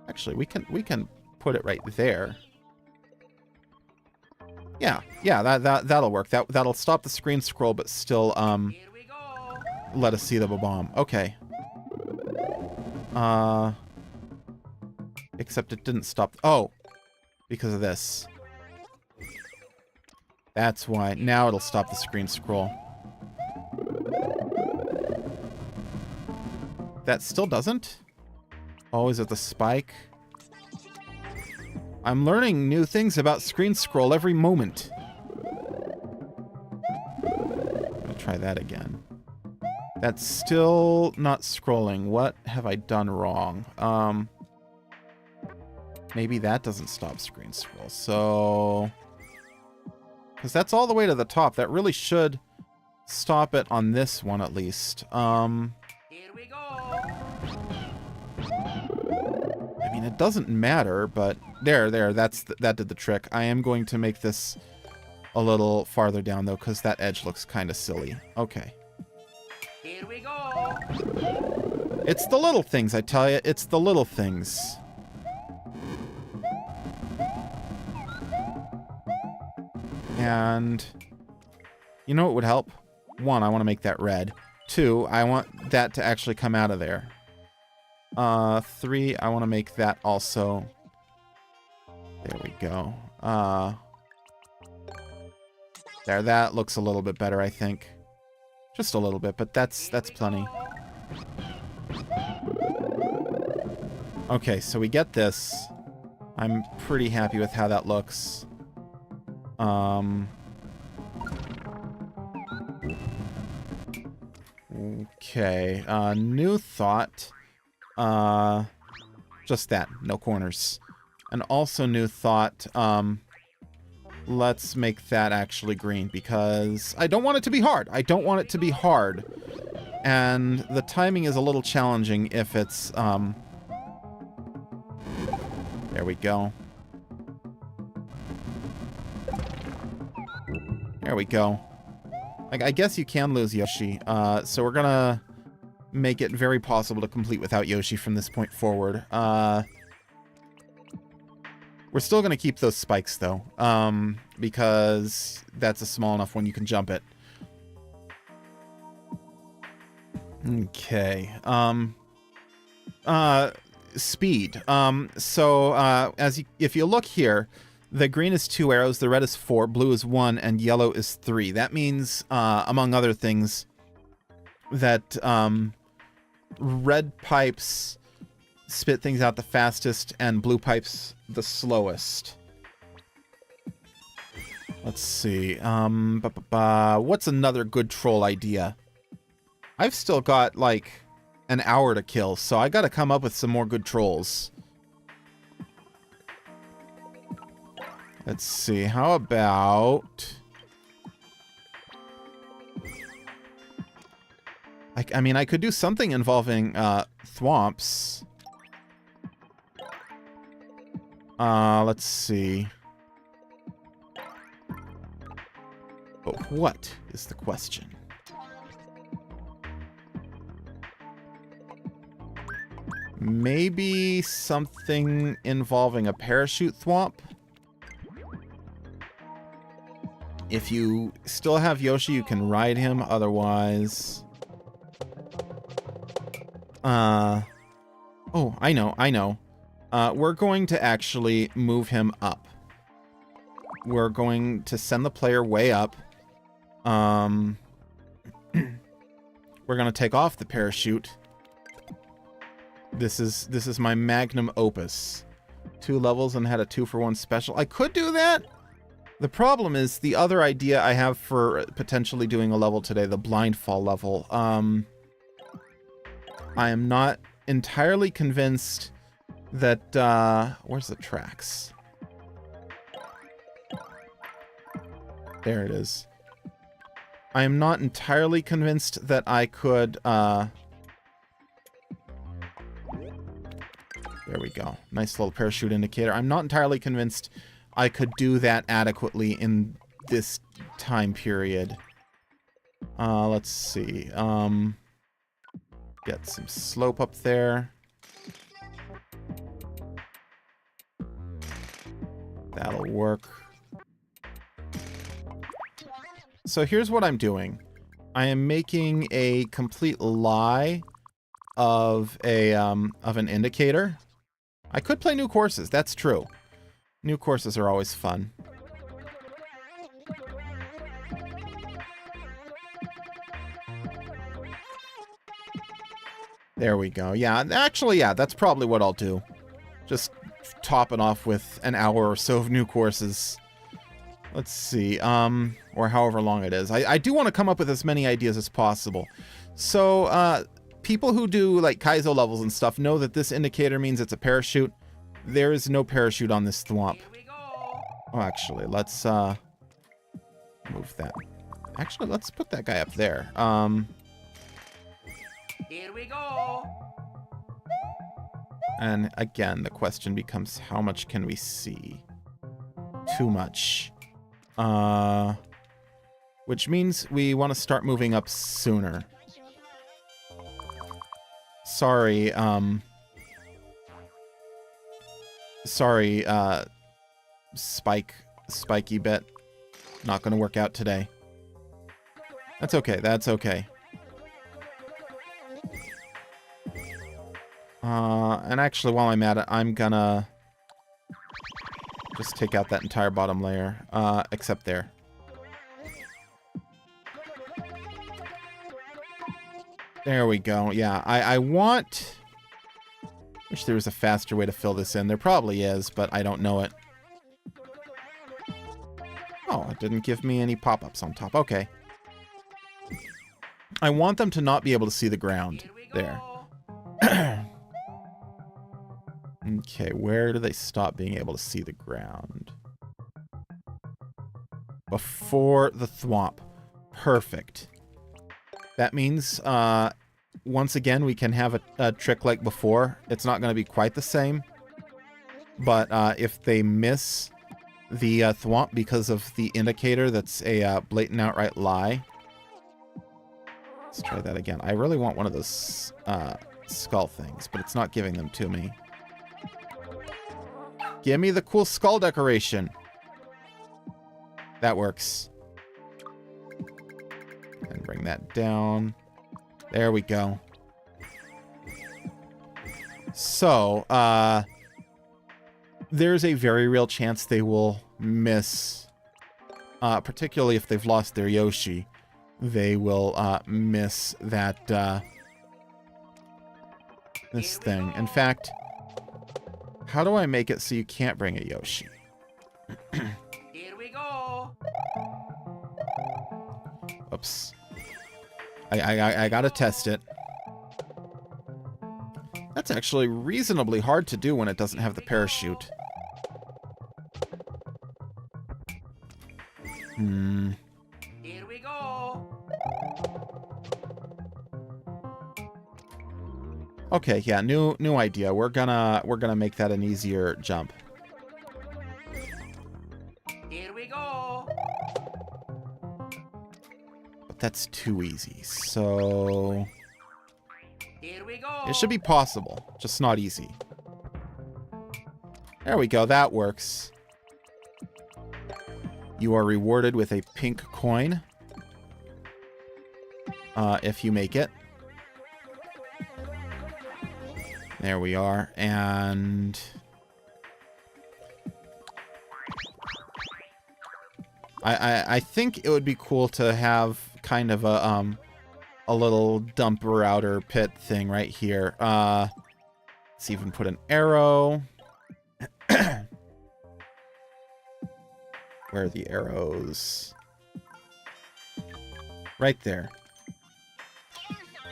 Actually, we can put it right there. Yeah, that'll work. That'll stop the screen scroll, but still, Here we go. let us see the bomb. Okay. Except it didn't stop. Oh, because of this. That's why. Now it'll stop the screen scroll. That still doesn't? Oh, is it the spike? I'm learning new things about screen scroll every moment. I'm gonna try that again. That's still not scrolling. What have I done wrong? Maybe that doesn't stop screen scroll. So... because that's all the way to the top. That really should stop it on this one at least. Here we go. I mean, it doesn't matter, but there, that did the trick. I am going to make this a little farther down, though, because that edge looks kind of silly. Okay. Here we go. It's the little things, I tell you. It's the little things. And you know what would help? 1, I want to make that red. 2, I want that to actually come out of there. 3, I want to make that also. There we go. There, that looks a little bit better, I think. Just a little bit, but that's plenty. Okay, so we get this. I'm pretty happy with how that looks. Okay, new thought. Just that, no corners. And also new thought, let's make that actually green, because I don't want it to be hard. I don't want it to be hard. And the timing is a little challenging if it's, there we go. There we go. Like, I guess you can lose Yoshi. So we're gonna make it very possible to complete without Yoshi from this point forward. We're still gonna keep those spikes, though. Because that's a small enough one you can jump it. Okay. Speed. If you look here, the green is 2 arrows, the red is 4, blue is 1, and yellow is 3. That means, among other things, that red pipes spit things out the fastest and blue pipes the slowest. Let's see. What's another good troll idea? I've still got, like, an hour to kill, so I gotta come up with some more good trolls. Let's see, how about... I mean, I could do something involving, thwomps. Let's see. But what is the question? Maybe something involving a parachute thwomp? If you still have Yoshi, you can ride him. Otherwise... Oh, I know. We're going to actually move him up. We're going to send the player way up. We're going to take off the parachute. This is my magnum opus. 2 levels and had a 2-for-1 special. I could do that. The problem is the other idea I have for potentially doing a level today, the blind fall level. I am not entirely convinced that, where's the tracks? There it is. I am not entirely convinced that I could, there we go. Nice little parachute indicator. I'm not entirely convinced I could do that adequately in this time period. Let's see. Get some slope up there. That'll work. So here's what I'm doing. I am making a complete lie of an indicator. I could play new courses, that's true. New courses are always fun. There we go. Yeah, actually, yeah, that's probably what I'll do. Just top it off with an hour or so of new courses. Let's see, or however long it is. I do want to come up with as many ideas as possible. So, people who do, like, Kaizo levels and stuff know that this indicator means it's a parachute. There is no parachute on this thwomp. Here we go. Oh, actually, let's, move that. Actually, let's put that guy up there. Here we go. And again, the question becomes, how much can we see? Too much. Which means we want to start moving up sooner. Sorry, spiky bit. Not gonna work out today. That's okay, that's okay. And actually, while I'm at it, I'm gonna just take out that entire bottom layer, except there. There we go. Yeah, I want... Wish there was a faster way to fill this in. There probably is, but I don't know it. Oh, it didn't give me any pop-ups on top. Okay. I want them to not be able to see the ground. Here we There. go. Okay, where do they stop being able to see the ground? Before the thwomp. Perfect. That means, once again, we can have a trick like before. It's not going to be quite the same. But if they miss the thwomp because of the indicator that's a blatant outright lie. Let's try that again. I really want one of those skull things, but it's not giving them to me. Give me the cool skull decoration. That works. And bring that down. There we go. So, there's a very real chance they will miss, particularly if they've lost their Yoshi. They will miss that, this thing. In fact, how do I make it so you can't bring a Yoshi? Here we go. Oops. I gotta test it. That's actually reasonably hard to do when it doesn't have the parachute. Here we go. Okay, yeah, new idea. We're gonna make that an easier jump. Here we go. But that's too easy. So Here we go. it should be possible, just not easy. There we go, that works. You are rewarded with a pink coin. If you make it. There we are, and... I think it would be cool to have kind of a little dumper outer pit thing right here. Let's even put an arrow. Where are the arrows? Right there.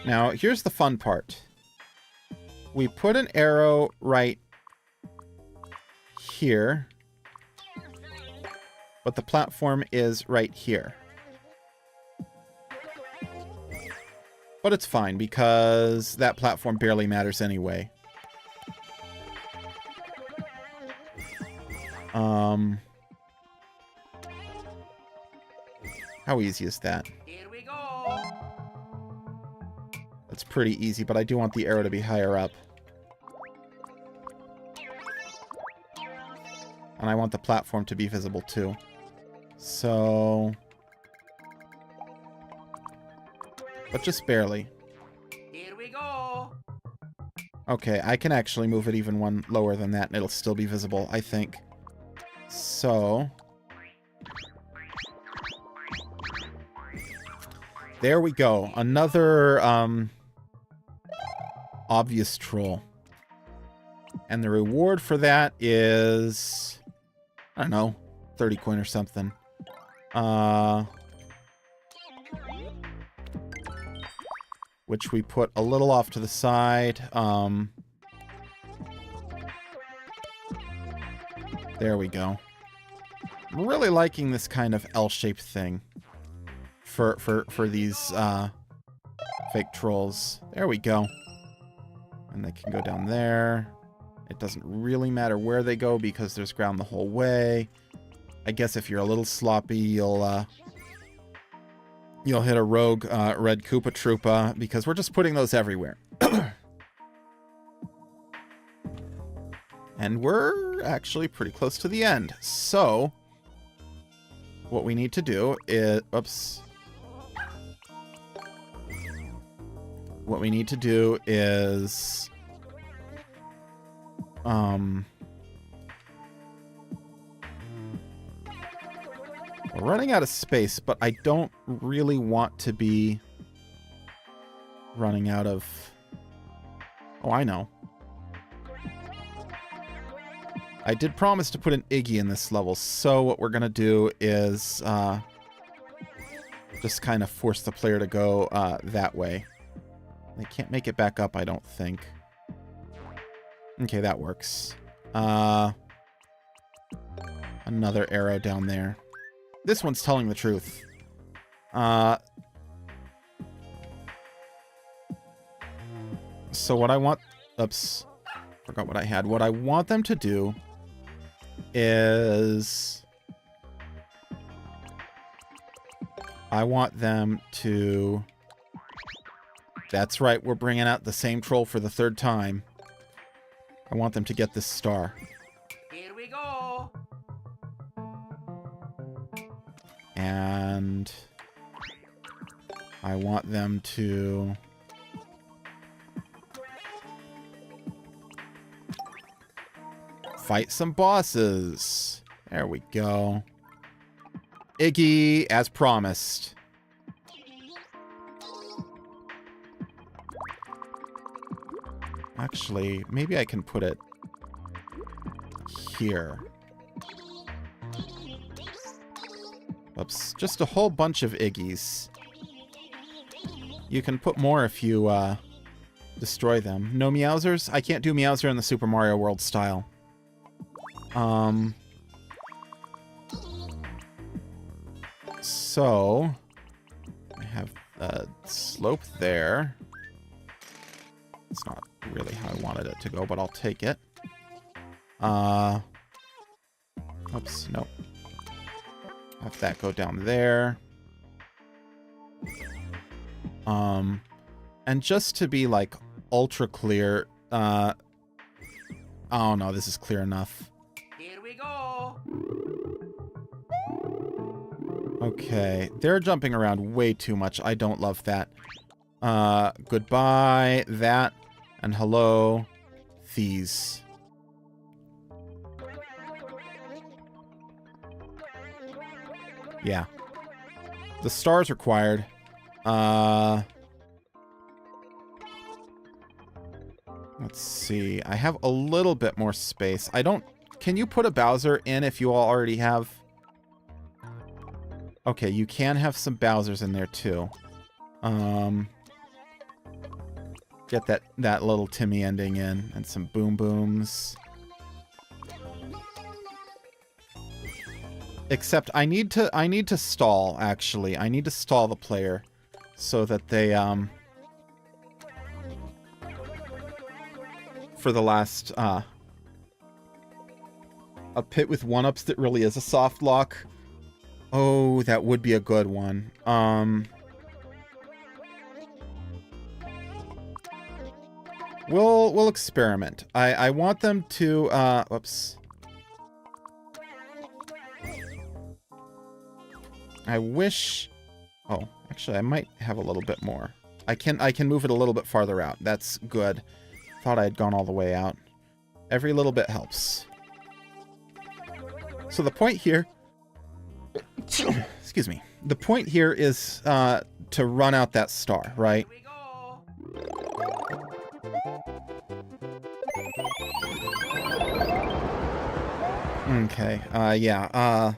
Now, here's the fun part. We put an arrow right here, but the platform is right here. But it's fine, because that platform barely matters anyway. How easy is that? Here we go. That's pretty easy, but I do want the arrow to be higher up. And I want the platform to be visible too. So... but just barely. Here we go. Okay, I can actually move it even one lower than that and it'll still be visible, I think. So... there we go. Another, obvious troll. And the reward for that is... I don't know, 30 coin or something. Which we put a little off to the side. There we go. I'm really liking this kind of L-shaped thing for these fake trolls. There we go. And they can go down there. It doesn't really matter where they go because there's ground the whole way. I guess if you're a little sloppy, you'll hit a rogue red Koopa Troopa because we're just putting those everywhere. And we're actually pretty close to the end. So, what we need to do is... oops. What we need to do is... we're running out of space, but I don't really want to be running out of... oh, I know. I did promise to put an Iggy in this level, so what we're going to do is just kind of force the player to go that way. They can't make it back up, I don't think. Okay, that works. Another arrow down there. This one's telling the truth. So what I want... oops. Forgot what I had. What I want them to do is... I want them to... that's right, we're bringing out the same troll for the third time. I want them to get this star. Here we go. And I want them to fight some bosses. There we go. Iggy, as promised. Actually, maybe I can put it here. Oops, just a whole bunch of Iggies. You can put more if you destroy them. No Meowsers? I can't do Meowser in the Super Mario World style. So I have a slope there. It's not really how I wanted it to go, but I'll take it. Oops, nope. Have that go down there. And just to be like ultra clear, oh no, this is clear enough. Here we go. Okay, they're jumping around way too much. I don't love that. Goodbye, that, and hello, these. Yeah. The star's required. Let's see. I have a little bit more space. I don't... can you put a Bowser in if you all already have... okay, you can have some Bowsers in there too. Get that little Timmy ending in and some Boom Booms. Except I need to stall, actually. I need to stall the player so that they for the last, a pit with 1-ups that really is a soft lock. Oh, that would be a good one. We'll experiment. I want them to, whoops. I wish, oh, actually I might have a little bit more. I can move it a little bit farther out. That's good. Thought I had gone all the way out. Every little bit helps. So the point here, excuse me. The point here is to run out that star, right? Here we go. Okay. Yeah.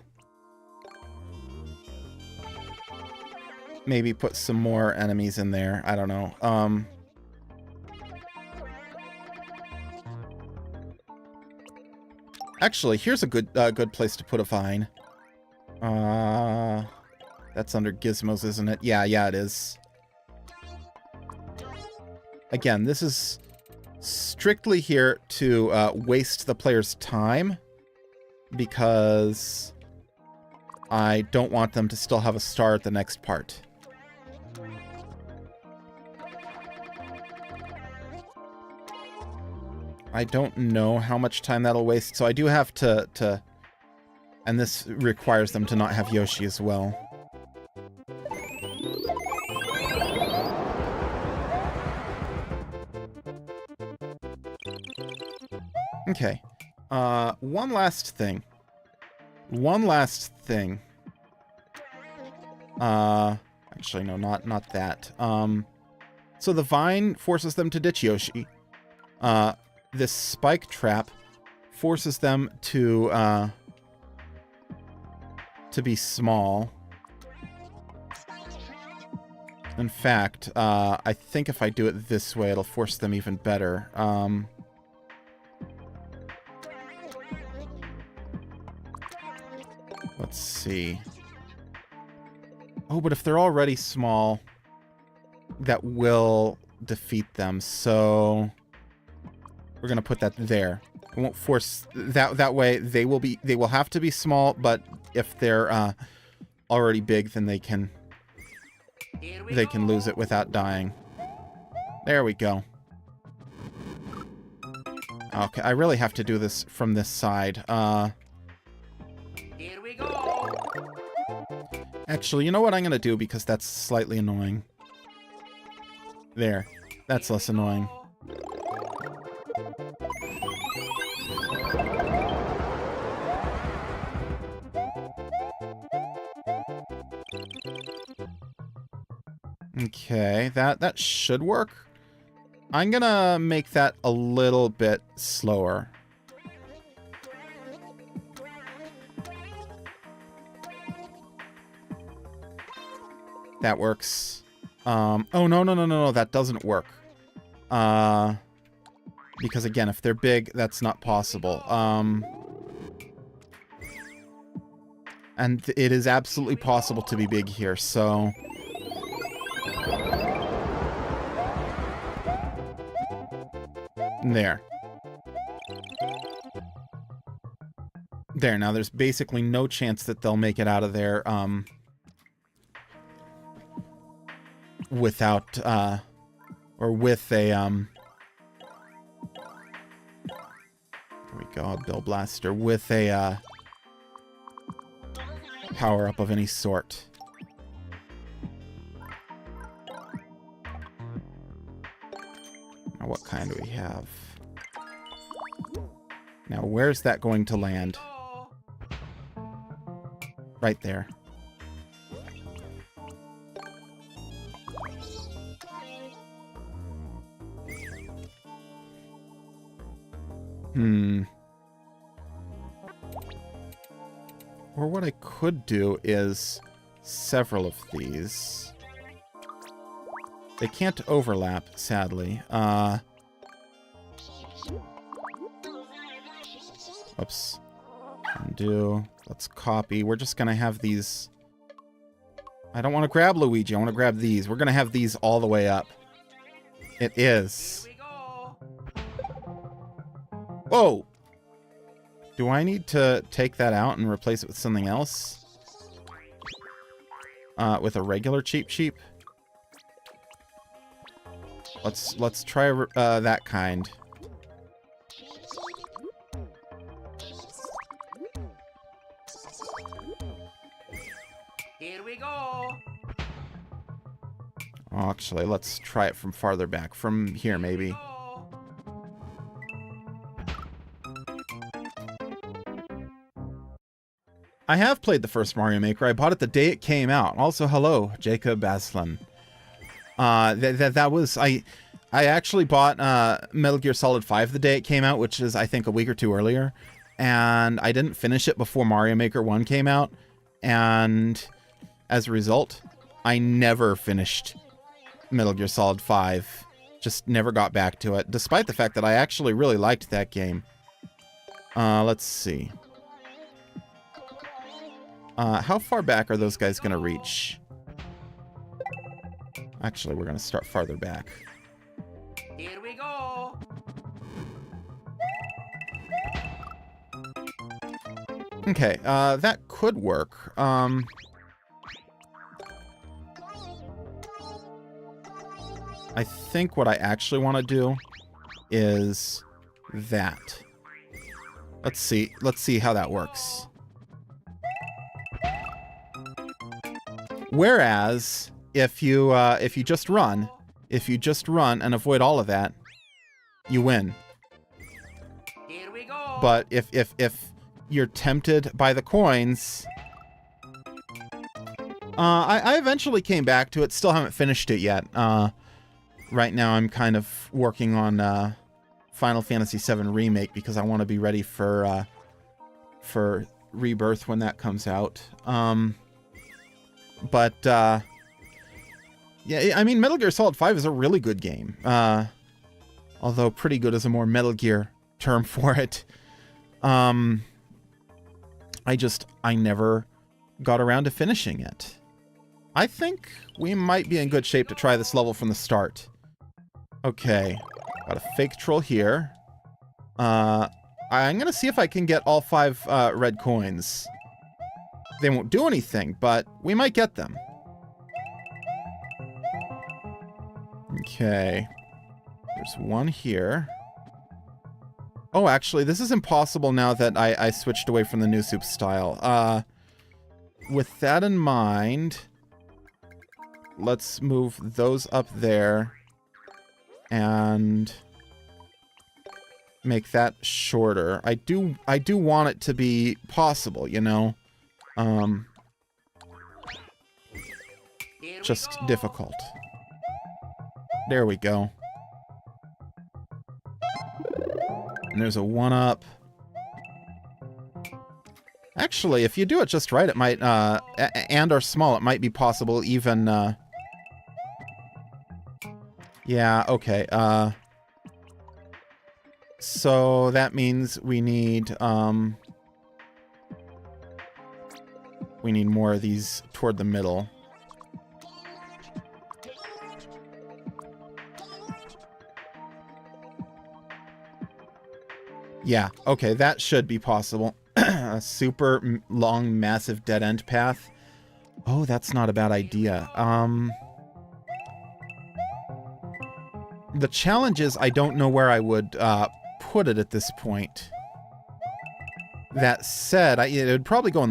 Maybe put some more enemies in there. I don't know. Actually, here's a good place to put a vine. That's under gizmos, isn't it? Yeah, it is. Again, this is strictly here to waste the player's time, because I don't want them to still have a star at the next part. I don't know how much time that'll waste, so I do have to... And this requires them to not have Yoshi as well. Okay. One last thing. Actually, no, not that. So the vine forces them to ditch Yoshi. This spike trap forces them to be small. In fact, I think if I do it this way, it'll force them even better. Let's see. Oh, but if they're already small, that will defeat them. So we're gonna put that there. It won't force that way. They will have to be small, but if they're already big, then they can lose it without dying. There we go. Okay, I really have to do this from this side. Here we go. Actually, you know what I'm gonna do, because that's slightly annoying. There. That's less annoying. Okay, that should work. I'm gonna make that a little bit slower. That works. Oh, no, that doesn't work. Because again, if they're big, that's not possible. And it is absolutely possible to be big here, so... There. There, now there's basically no chance that they'll make it out of there, without, or with a, there we go, a Bill Blaster, with a, power-up of any sort. Now, what kind do we have? Now, where's that going to land? Right there. Or what I could do is several of these. They can't overlap, sadly. Oops. Undo. Let's copy. We're just gonna have these... I don't want to grab Luigi. I want to grab these. We're gonna have these all the way up. It is. Here we go. Whoa! Do I need to take that out and replace it with something else? With a regular Cheep Cheep? Let's try that kind. Here we go. Oh, actually, let's try it from farther back. From here, maybe. Go. I have played the first Mario Maker. I bought it the day it came out. Also, hello, Jacob Aslan. That was... I actually bought Metal Gear Solid 5 the day it came out, which is, I think, a week or two earlier. And I didn't finish it before Mario Maker 1 came out. And as a result, I never finished Metal Gear Solid 5. Just never got back to it, despite the fact that I actually really liked that game. Let's see. How far back are those guys going to reach? Actually, we're going to start farther back. Here we go. Okay, that could work. I think what I actually want to do is that. Let's see how that works. Whereas, if you just run and avoid all of that, you win. Here we go. But if you're tempted by the coins, I eventually came back to it. Still haven't finished it yet. Right now I'm kind of working on Final Fantasy VII Remake because I want to be ready for Rebirth when that comes out. But yeah, I mean, Metal Gear Solid 5 is a really good game. Although pretty good is a more Metal Gear term for it. I never got around to finishing it. I think we might be in good shape to try this level from the start. Okay, got a fake troll here. I'm gonna see if I can get all 5 red coins. They won't do anything, but we might get them. Okay. There's one here. Oh, actually, this is impossible now that I switched away from the new soup style. With that in mind, let's move those up there and make that shorter. I do want it to be possible, you know? Just difficult. There we go. And there's a 1-up. Actually, if you do it just right, it might, and are small, it might be possible even, yeah, okay, so that means we need more of these toward the middle. Yeah, okay, that should be possible. A super long, massive dead-end path. Oh, that's not a bad idea. The challenge is I don't know where I would put it at this point. That said, it would probably go in the